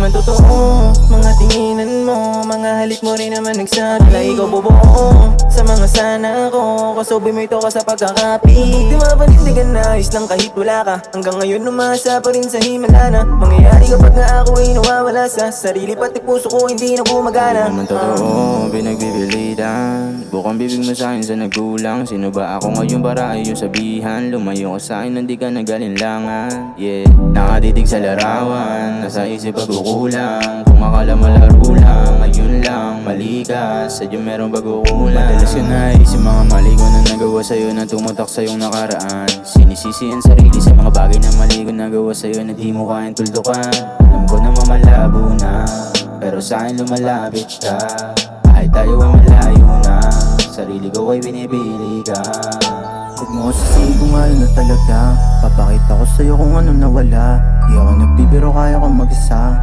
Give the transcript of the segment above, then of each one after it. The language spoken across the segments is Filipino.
naman totoo mga tinginan mo, mga halik mo rin naman nagsabi na ikaw bubuo sa mga sana ko. Kasobi mo ito ka sa pagkakapi. Di mapanindigan na ayos lang kahit wala ka. Hanggang ngayon umasa pa rin sa himala na mangyayari kapag nga ako ay nawawala sa sarili, pati puso ko hindi na gumagana. Di naman totoo, pinagbibilitan. Bukang bibig mo sa'kin sa nagkulang. Sino ba ako ngayon para iyong sabihan? Lumayo ka sa'kin, hindi ka nagalinlangan. Yeah, nakadidig sa larawan, nasa isip pagkukulang. Kung akala mo laro lang, ngayon lang mali ka, sadya merong pagkukulang. Madalas ko naisip mga mali ko na nagawa sa'yo, na tumutak sa iyong nakaraan. Sinisisi ang sarili sa mga bagay na mali ko nagawa sa'yo, na di mo kayang tuldukan. Alam ko na mamalabo na, pero sa'kin lumalapit ka. Kahit tayo ay malayo na, sarili ko ay binibili ka. Huwag mo ko sisihin kung ano na talaga. Papakita ko sa'yo kung ano nawala. Di ako nagbibiro, kaya ko mag-isa.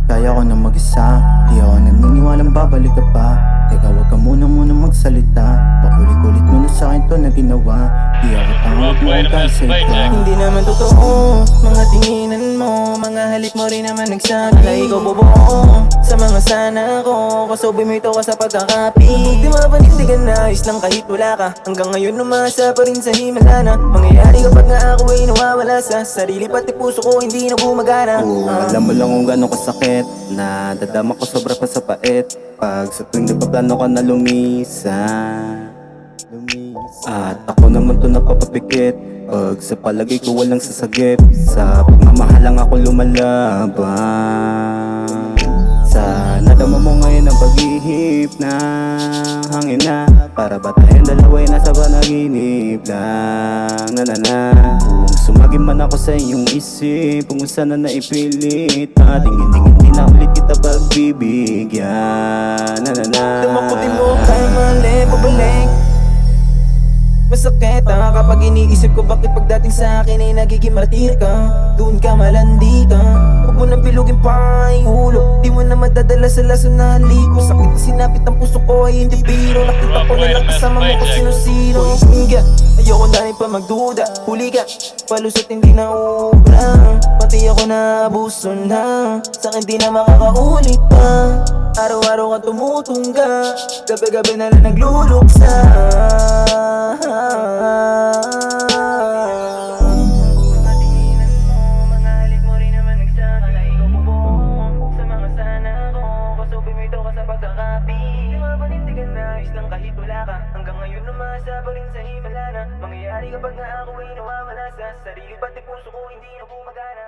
Kaya ko na mag-isa. Di ako naniniwalang babalik ka pa. Teka, huwag ka muna magsalita. Pakulit-kulit mo na sa'kin to na ginawa. Di ako tanga, huwag mo kong kasalita. Hindi naman totoo mga tinginan mo, mga halik mo rin naman nagsabi na ikaw bubuo sa mga sana ko. Kasobi mo ito ka sa pagkakapi. Di mapanindigan na ayos lang kahit wala ka. Hanggang ngayon umasa pa rin sa himala na mangyayari kapag nga ako ay nawawala sa sarili, pati puso ko hindi na gumagana. Alam mo lang kung gano'ng kasakit, na dadama ko sobra pa sa pait. Pag sa tuwing nagpaplano ka na lumisan, at ako naman to napapapikit. Pag sa palagay ko walang sasagip, sa pagmamahal lang ako lumalaban. Sana dama mo ngayon ang pag-ihip na hangin na, para ba tayong dalawa ay nasa panaginip lang. Kung sumagi man ako sa iyong isip, kung sana na ipilit na tingin-tingin na ulit kita pagbibigyan. Damakutin mo kaya mali, pabalik. Masakit kapag iniisip ko bakit pagdating sa akin ay nagiging martir ka. Doon ka malandi ka, huwag mo nang bilugin pa ang ulo. Di mo na madadala sa lason na halik mo. Sakit na sinapit ang puso ko ay hindi biro. Nakita ko na lang kasama mo kung sino-sino. Ayoko na rin pa magduda, huli ka, palusot hindi na uubra. Pati ako na abuso na, sa'kin di na makakaulit pa. Araw-araw kang tumutungga, gabi-gabi na lang nagluluksa. Mga tinginan mo, mga halik mo rin naman nagsabi na ikaw bubuo sa mga sana ko. Kasobi mo ito ka sa pagkakapi. Di mapanindigan na ayos lang kahit wala ka. Hanggang ngayon umasa pa rin sa himala na mangyayari kapag nga ako ay nawawala sa sarili, pati puso ko hindi na gumagana.